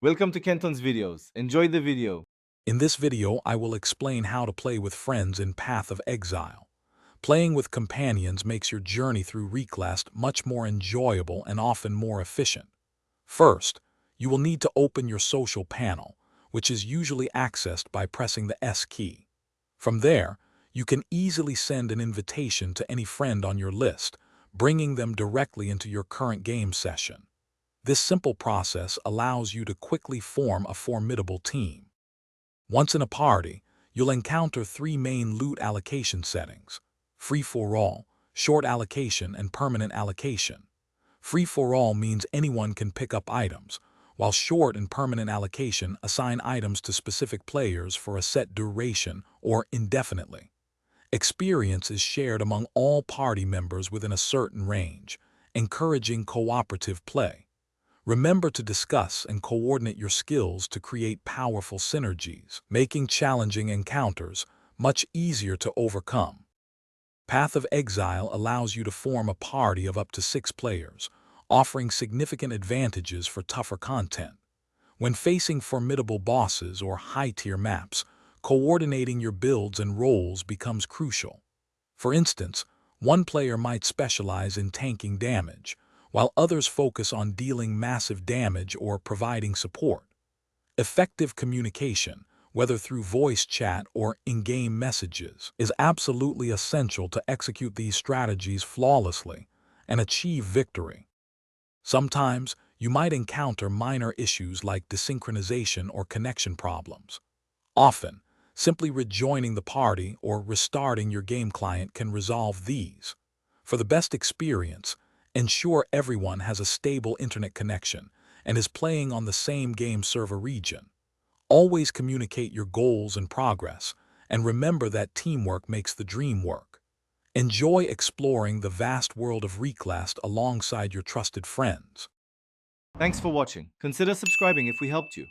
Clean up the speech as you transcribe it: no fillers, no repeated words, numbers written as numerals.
Welcome to Kenton's videos. Enjoy the video. In this video, I will explain how to play with friends in Path of Exile. Playing with companions makes your journey through Reclast much more enjoyable and often more efficient. First, you will need to open your social panel, which is usually accessed by pressing the S key. From there, you can easily send an invitation to any friend on your list, bringing them directly into your current game session. This simple process allows you to quickly form a formidable team. Once in a party, you'll encounter three main loot allocation settings: free-for-all, short allocation, and permanent allocation. Free-for-all means anyone can pick up items, while short and permanent allocation assign items to specific players for a set duration or indefinitely. Experience is shared among all party members within a certain range, encouraging cooperative play. Remember to discuss and coordinate your skills to create powerful synergies, making challenging encounters much easier to overcome. Path of Exile allows you to form a party of up to 6 players, offering significant advantages for tougher content. When facing formidable bosses or high-tier maps, coordinating your builds and roles becomes crucial. For instance, one player might specialize in tanking damage, while others focus on dealing massive damage or providing support. Effective communication, whether through voice chat or in-game messages, is absolutely essential to execute these strategies flawlessly and achieve victory. Sometimes, you might encounter minor issues like desynchronization or connection problems. Often, simply rejoining the party or restarting your game client can resolve these. For the best experience, ensure everyone has a stable internet connection and is playing on the same game server region. Always communicate your goals and progress, and remember that teamwork makes the dream work. Enjoy exploring the vast world of Reclast alongside your trusted friends. Thanks for watching. Consider subscribing if we helped you.